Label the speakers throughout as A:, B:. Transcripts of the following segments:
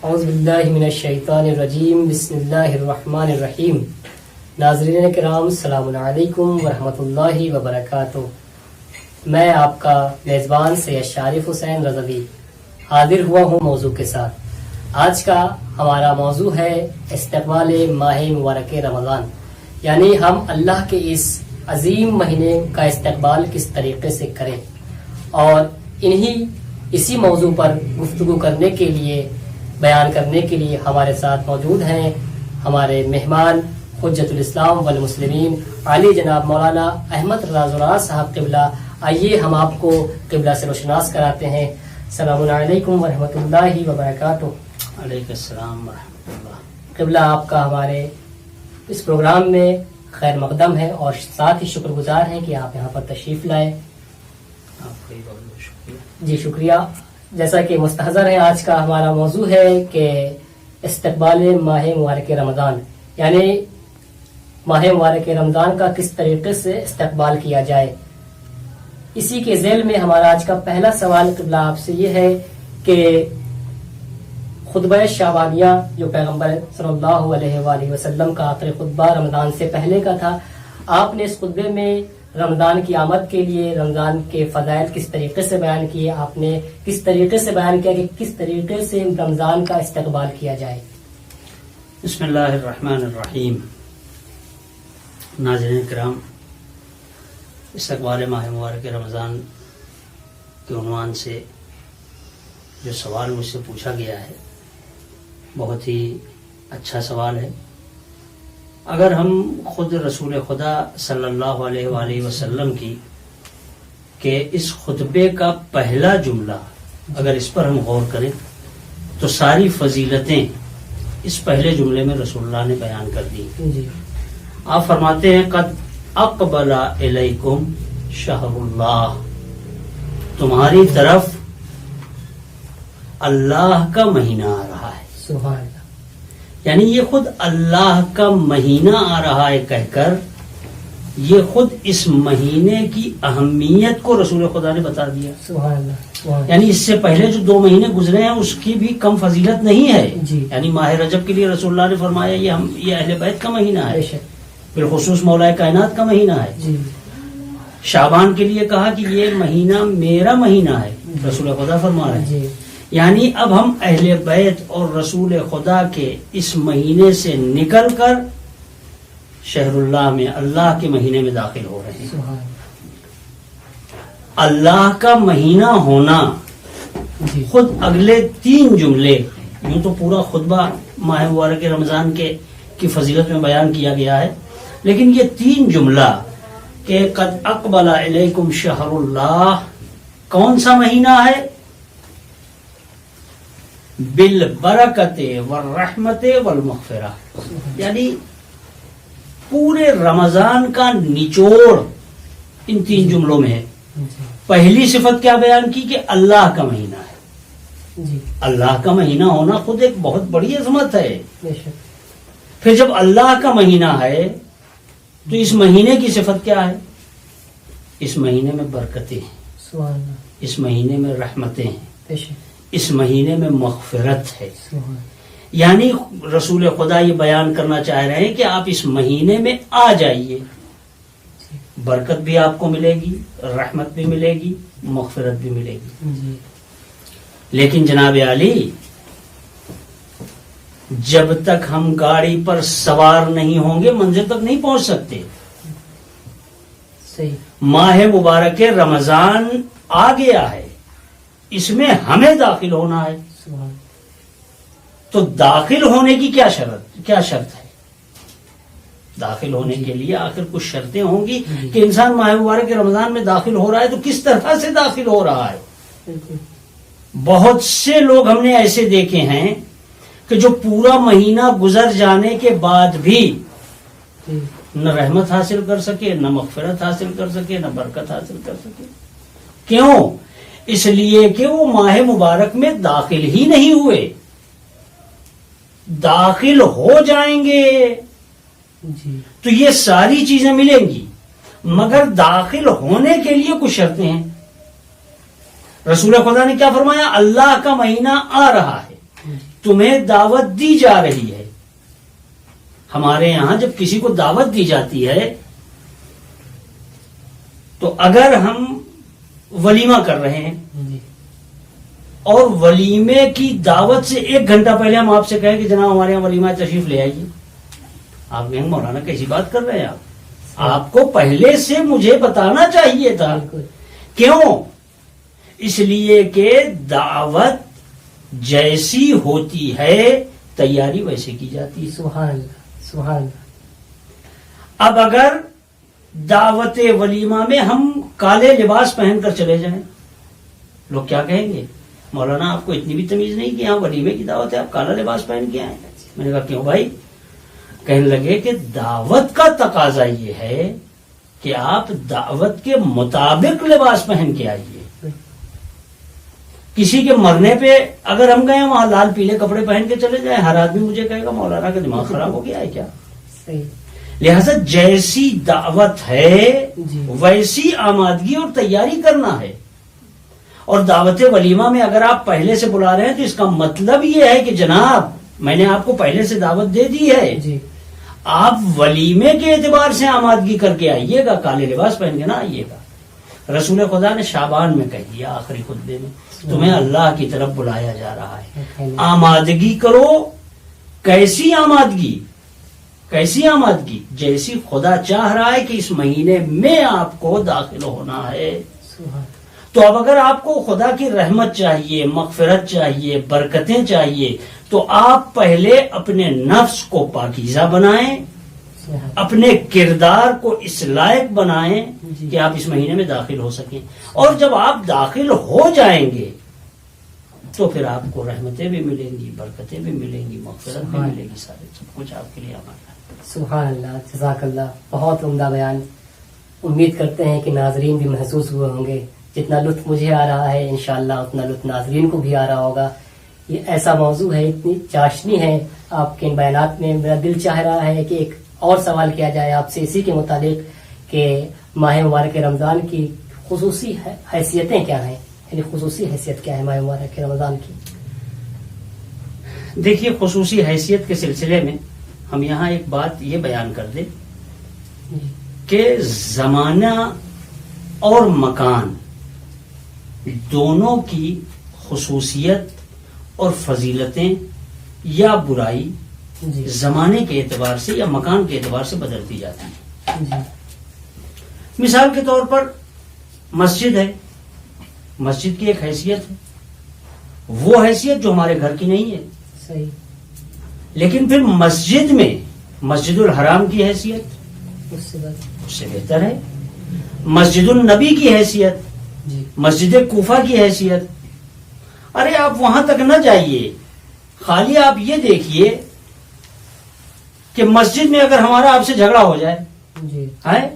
A: اعوذ باللہ من الشیطان الرجیم بسم اللہ الرحمن الرحیم. ناظرین کرام السلام علیکم ورحمۃ اللہ وبرکاتہ. میں آپ کا میزبان سید شارف حسین رضوی حاضر ہوا ہوں موضوع کے ساتھ. آج کا ہمارا موضوع ہے استقبال ماہ مبارک رمضان، یعنی ہم اللہ کے اس عظیم مہینے کا استقبال کس طریقے سے کریں. اور اسی موضوع پر گفتگو کرنے کے لیے، بیان کرنے کے لیے ہمارے ساتھ موجود ہیں ہمارے مہمان حجت الاسلام والمسلمین عالی جناب مولانا احمد رضا زراعت صاحب قبلہ. آئیے ہم آپ کو قبلہ سے روشناس کراتے ہیں. السلام علیکم ورحمۃ اللہ وبرکاتہ.
B: علیکم السلام ورحمۃ اللہ.
A: قبلہ آپ کا ہمارے اس پروگرام میں خیر مقدم ہے اور ساتھ ہی شکر گزار ہیں کہ آپ یہاں پر تشریف لائے.
B: آپ کا بہت بہت شکریہ.
A: جی شکریہ. جیسا کہ مستحضر ہے، آج کا ہمارا موضوع ہے کہ استقبال ماہ مبارک رمضان، یعنی ماہ مبارک رمضان کا کس طریقے سے استقبال کیا جائے. اسی کے ذیل میں ہمارا آج کا پہلا سوال قبلہ آپ سے یہ ہے کہ خطبہ شعبانیہ جو پیغمبر صلی اللہ علیہ وآلہ وسلم کا آخری خطبہ رمضان سے پہلے کا تھا، آپ نے اس خطبے میں رمضان کی آمد کے لیے رمضان کے فضائل کس طریقے سے بیان کیے، آپ نے کس طریقے سے بیان کیا کہ کس طریقے سے رمضان کا استقبال کیا جائے.
B: بسم اللہ الرحمن الرحیم. ناظرین کرام، استقبال ماہ مبارک رمضان کے عنوان سے جو سوال مجھ سے پوچھا گیا ہے، بہت ہی اچھا سوال ہے. اگر ہم خود رسول خدا صلی اللہ علیہ وآلہ وسلم کی کہ اس خطبے کا پہلا جملہ اگر اس پر ہم غور کریں تو ساری فضیلتیں اس پہلے جملے میں رسول اللہ نے بیان کر دی. آپ فرماتے ہیں قد اقبل الیکم شہر اللہ، تمہاری طرف اللہ کا مہینہ آ رہا ہے.
A: سبحان اللہ.
B: یعنی یہ خود اللہ کا مہینہ آ رہا ہے کہہ کر یہ خود اس مہینے کی اہمیت کو رسول خدا نے بتا دیا.
A: سبحان اللہ. سبحان اللہ.
B: یعنی اس سے پہلے جو 2 مہینے گزرے ہیں اس کی بھی کم فضیلت نہیں ہے.
A: جی.
B: یعنی ماہ رجب کے لیے رسول اللہ نے فرمایا یہ اہل بیت کا مہینہ ہے،
A: بے شک.
B: بالخصوص مولا کائنات کا مہینہ ہے.
A: جی.
B: شعبان کے لیے کہا کہ یہ مہینہ میرا مہینہ ہے، رسول خدا فرما رہے ہیں.
A: جی.
B: یعنی اب ہم اہل بیت اور رسول خدا کے اس مہینے سے نکل کر شہر اللہ میں، اللہ کے مہینے میں داخل ہو رہے ہیں.
A: سبحان
B: اللہ کا مہینہ ہونا
A: جی.
B: خود اگلے 3 جملے، یوں تو پورا خطبہ ماہ مبارک رمضان کی فضیلت میں بیان کیا گیا ہے، لیکن یہ 3 جملہ کہ قد اقبل الیکم شہر اللہ، کون سا مہینہ ہے؟ بالبرکت والرحمت والمغفرہ. یعنی پورے رمضان کا نچوڑ ان 3 جملوں میں ہے. پہلی صفت کیا بیان کی کہ اللہ کا مہینہ ہے.
A: جی.
B: اللہ کا مہینہ ہونا خود ایک بہت بڑی عظمت ہے.
A: بے شک.
B: پھر جب اللہ کا مہینہ ہے تو اس مہینے کی صفت کیا ہے؟ اس مہینے میں برکتیں ہیں،
A: سبحان اللہ.
B: اس مہینے میں رحمتیں ہیں،
A: بے شک.
B: اس مہینے میں مغفرت ہے.
A: سبحان.
B: یعنی رسول خدا یہ بیان کرنا چاہ رہے ہیں کہ آپ اس مہینے میں آ جائیے، برکت بھی آپ کو ملے گی، رحمت بھی ملے گی، مغفرت بھی ملے گی.
A: جی.
B: لیکن جناب علی، جب تک ہم گاڑی پر سوار نہیں ہوں گے منزل تک نہیں پہنچ سکتے.
A: صحیح.
B: ماہ مبارک رمضان آ گیا ہے، اس میں ہمیں داخل ہونا ہے.
A: سبحان.
B: تو داخل ہونے کی کیا شرط ہے؟ داخل ہونے کے لیے آخر کچھ شرطیں ہوں گی کہ انسان ماہ مبارک رمضان میں داخل ہو رہا ہے تو کس طرح سے داخل ہو رہا ہے.
A: بالکل.
B: بہت سے لوگ ہم نے ایسے دیکھے ہیں کہ جو پورا مہینہ گزر جانے کے بعد بھی
A: جی.
B: نہ رحمت حاصل کر سکے، نہ مغفرت حاصل کر سکے، نہ برکت حاصل کر سکے. کیوں؟ اس لیے کہ وہ ماہ مبارک میں داخل ہی نہیں ہوئے. داخل ہو جائیں گے
A: جی.
B: تو یہ ساری چیزیں ملیں گی، مگر داخل ہونے کے لیے کچھ شرطیں ہیں. رسول خدا نے کیا فرمایا؟ اللہ کا مہینہ آ رہا ہے. تمہیں دعوت دی جا رہی ہے. ہمارے یہاں جب کسی کو دعوت دی جاتی ہے تو اگر ہم ولیمہ کر رہے ہیں
A: جی
B: اور ولیمے کی دعوت سے 1 گھنٹہ پہلے ہم آپ سے کہیں کہ جناب ہمارے یہاں ولیمہ تشریف لے آئیے, آپ کہیں مولانا کیسی بات کر رہے ہیں آپ کو پہلے سے مجھے بتانا چاہیے تھا.
A: بالکل.
B: کیوں؟ اس لیے کہ دعوت جیسی ہوتی ہے تیاری ویسے کی جاتی ہے.
A: سبحان اللہ سبحان اللہ.
B: اب اگر دعوت ولیمہ میں ہم کالے لباس پہن کر چلے جائیں, لوگ کیا کہیں گے؟ مولانا آپ کو اتنی بھی تمیز نہیں کہ یہاں ولیمے کی دعوت ہے, آپ کالا لباس پہن کے آئے. میں نے کہا کیوں بھائی؟ کہنے لگے کہ دعوت کا تقاضا یہ ہے کہ آپ دعوت کے مطابق لباس پہن کے آئیے. کسی کے مرنے پہ اگر ہم گئے وہاں لال پیلے کپڑے پہن کے چلے جائیں, ہر آدمی مجھے کہے گا مولانا کا دماغ خراب ہو گیا ہے کیا؟
A: صحیح.
B: لہذا جیسی دعوت ہے
A: جی.
B: ویسی آمادگی اور تیاری کرنا ہے. اور دعوت ولیمہ میں اگر آپ پہلے سے بلا رہے ہیں تو اس کا مطلب یہ ہے کہ جناب میں نے آپ کو پہلے سے دعوت دے دی ہے,
A: جی
B: آپ ولیمے کے اعتبار سے آمادگی کر کے آئیے گا, کالے لباس پہن کے نہ آئیے گا. رسول خدا نے شعبان میں کہہ دیا آخری خطبے میں, تمہیں اللہ کی طرف بلایا جا رہا ہے, آمادگی کرو. کیسی آمادگی؟ کیسی آمادگی؟ جیسی خدا چاہ رہا ہے کہ اس مہینے میں آپ کو داخل ہونا ہے. تو اب اگر آپ کو خدا کی رحمت چاہیے, مغفرت چاہیے, برکتیں چاہیے, تو آپ پہلے اپنے نفس کو پاکیزہ بنائیں, اپنے کردار کو اس لائق بنائیں کہ آپ اس مہینے میں داخل ہو سکیں. اور جب آپ داخل ہو جائیں گے تو پھر آپ کو رحمتیں بھی ملیں گی, برکتیں بھی ملیں گی, مغفرت بھی ملے گی, سارے سب کچھ آپ کے لیے ہمارا.
A: سبحان اللہ, جزاک اللہ, بہت عمدہ بیان. امید کرتے ہیں کہ ناظرین بھی محسوس ہوئے ہوں گے. جتنا لطف مجھے آ رہا ہے انشاءاللہ اتنا لطف ناظرین کو بھی آ رہا ہوگا. یہ ایسا موضوع ہے, اتنی چاشنی ہے آپ کے ان بیانات میں, میرا دل چاہ رہا ہے کہ ایک اور سوال کیا جائے آپ سے اسی کے متعلق کہ ماہ مبارک رمضان کی خصوصی حیثیتیں کیا ہیں, یعنی خصوصی حیثیت کیا ہے ماہ مبارک رمضان کی؟
B: دیکھیے, خصوصی حیثیت کے سلسلے میں ہم یہاں ایک بات یہ بیان کر دیں کہ زمانہ اور مکان دونوں کی خصوصیت اور فضیلتیں یا برائی زمانے کے اعتبار سے یا مکان کے اعتبار سے بدلتی جاتی ہے. مثال کے طور پر مسجد ہے, مسجد کی ایک حیثیت ہے, وہ حیثیت جو ہمارے گھر کی نہیں ہے.
A: صحیح.
B: لیکن پھر مسجد میں مسجد الحرام کی حیثیت
A: اس
B: سے بہتر ہے, مسجد النبی کی حیثیت, مسجد کوفہ کی حیثیت. ارے آپ وہاں تک نہ جائیے, خالی آپ یہ دیکھیے کہ مسجد میں اگر ہمارا آپ سے جھگڑا ہو جائے ہے,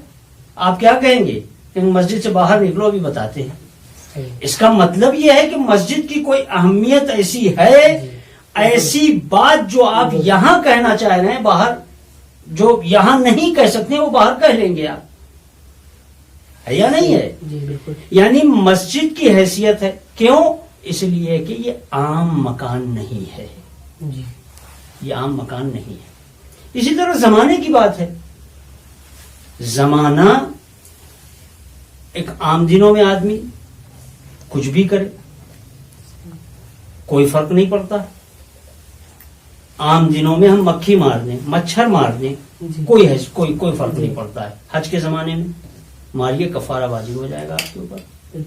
B: آپ کیا کہیں گے کہ مسجد سے باہر نکلو, بھی بتاتے ہیں. اس کا مطلب یہ ہے کہ مسجد کی کوئی اہمیت ایسی ہے, ایسی بات جو آپ یہاں کہنا چاہ رہے ہیں باہر جو یہاں نہیں کہہ سکتے وہ باہر کہہ لیں گے. آپ ہے یا نہیں ہے؟ یعنی مسجد کی حیثیت ہے. کیوں؟ اس لیے کہ یہ عام مکان نہیں ہے, یہ عام مکان نہیں ہے. اسی طرح زمانے کی بات ہے, زمانہ ایک عام دنوں میں آدمی کچھ بھی کرے کوئی فرق نہیں پڑتا. عام دنوں میں ہم مکھی مار دیں, مچھر مار دیں, کوئی فرق نہیں پڑتا ہے. حج کے زمانے میں ماریے, کفارہ واجب ہو جائے گا آپ کے اوپر.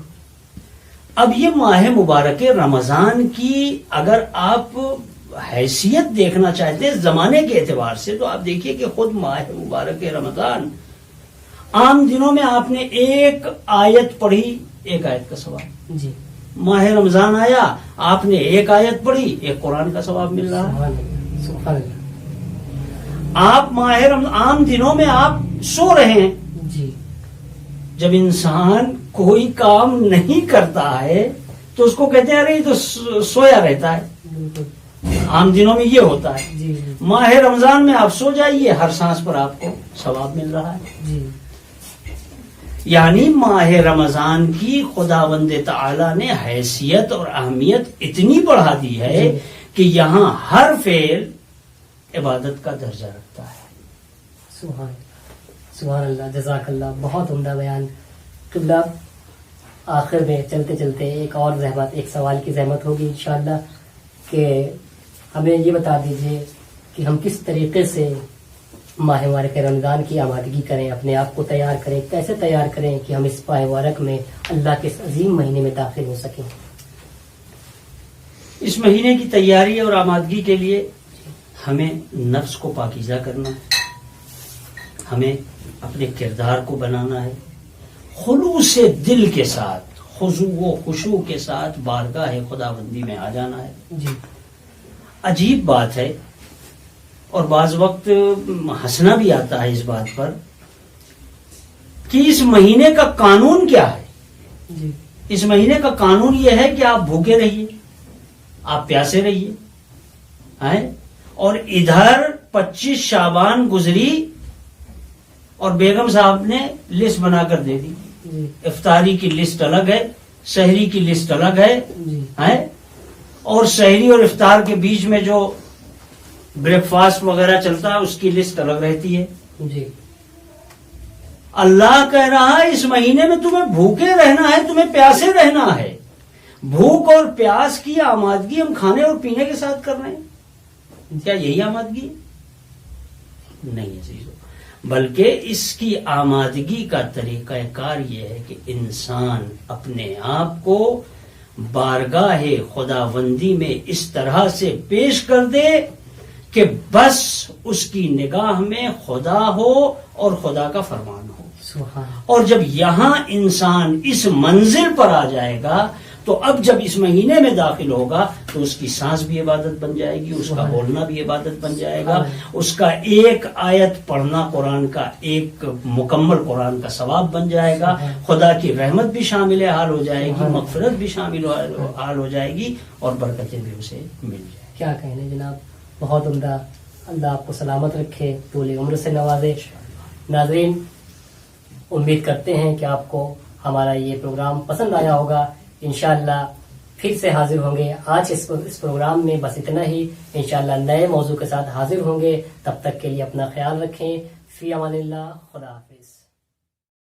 B: اب یہ ماہ مبارک رمضان کی اگر آپ حیثیت دیکھنا چاہتے ہیں زمانے کے اعتبار سے تو آپ دیکھیے کہ خود ماہ مبارک رمضان عام دنوں میں آپ نے ایک آیت پڑھی, ایک آیت کا ثواب. ماہ رمضان آیا, آپ نے ایک آیت پڑھی, ایک قرآن کا ثواب مل رہا ہے. آپ ماہ رمضان عام دنوں میں آپ سو رہے ہیں. جب انسان کوئی کام نہیں کرتا ہے تو اس کو کہتے ہیں ارے یہ تو سویا رہتا ہے. عام دنوں میں یہ ہوتا ہے. ماہ رمضان میں آپ سو جائیے, ہر سانس پر آپ کو ثواب مل رہا ہے. یعنی ماہ رمضان کی خداوند تعالی نے حیثیت اور اہمیت اتنی بڑھا دی ہے کہ یہاں ہر فعل عبادت کا درجہ رکھتا ہے.
A: سبحان سبحان اللہ، جزاک اللہ، بہت عمدہ بیان. قبلہ آخر میں چلتے چلتے ایک اور زحمت، ایک سوال کی زحمت ہوگی انشاءاللہ کہ ہمیں یہ بتا دیجئے کہ ہم کس طریقے سے ماہ مبارک رمضان کی آمادگی کریں، اپنے آپ کو تیار کریں، کیسے تیار کریں کہ ہم اس ماہ مبارک میں اللہ کے اس عظیم مہینے میں داخل ہو سکیں.
B: اس مہینے کی تیاری اور آمادگی کے لیے ہمیں نفس کو پاکیزہ کرنا ہے، ہمیں اپنے کردار کو بنانا ہے، خلوص دل کے ساتھ، خضوع و خشوع کے ساتھ بارگاہ خداوندی میں آ جانا ہے.
A: جی
B: عجیب بات ہے اور بعض وقت ہنسنا بھی آتا ہے اس بات پر کہ اس مہینے کا قانون کیا ہے.
A: جی
B: اس مہینے کا قانون یہ ہے کہ آپ بھوکے رہیے، آپ پیاسے رہیے، اور ادھر 25 شعبان گزری اور بیگم صاحب نے لسٹ بنا کر دے دی.
A: جی
B: افطاری کی لسٹ الگ ہے، سحری کی لسٹ الگ ہے،
A: جی
B: اور سحری اور افطار کے بیچ میں جو بریک فاسٹ وغیرہ چلتا ہے اس کی لسٹ الگ رہتی ہے.
A: جی
B: اللہ کہہ رہا ہے اس مہینے میں تمہیں بھوکے رہنا ہے، تمہیں پیاسے رہنا ہے. بھوک اور پیاس کی آمادگی ہم کھانے اور پینے کے ساتھ کر رہے ہیں. کیا یہی آمادگی ہے؟ نہیں عزیزو، بلکہ اس کی آمادگی کا طریقہ کار یہ ہے کہ انسان اپنے آپ کو بارگاہ خداوندی میں اس طرح سے پیش کر دے کہ بس اس کی نگاہ میں خدا ہو اور خدا کا فرمان ہو.
A: سبحان.
B: اور جب یہاں انسان اس منزل پر آ جائے گا تو اب جب اس مہینے میں داخل ہوگا تو اس کی سانس بھی عبادت بن جائے گی، اس کا بولنا بھی عبادت بن جائے گا، اس کا ایک آیت پڑھنا قرآن کا، ایک مکمل قرآن کا ثواب بن جائے گا. خدا کی رحمت بھی شامل حال ہو جائے گی، مغفرت بھی شامل حال ہو جائے گی اور برکتیں بھی اسے مل جائیں گی.
A: کیا کہنے جناب، بہت عمدہ. اللہ آپ کو سلامت رکھے، طول عمر سے نوازے. ناظرین، امید کرتے ہیں کہ آپ کو ہمارا یہ پروگرام پسند آیا ہوگا. انشاءاللہ پھر سے حاضر ہوں گے. آج اس پروگرام میں بس اتنا ہی. انشاءاللہ نئے موضوع کے ساتھ حاضر ہوں گے. تب تک کے لیے اپنا خیال رکھیں. فی امان اللہ. خدا حافظ.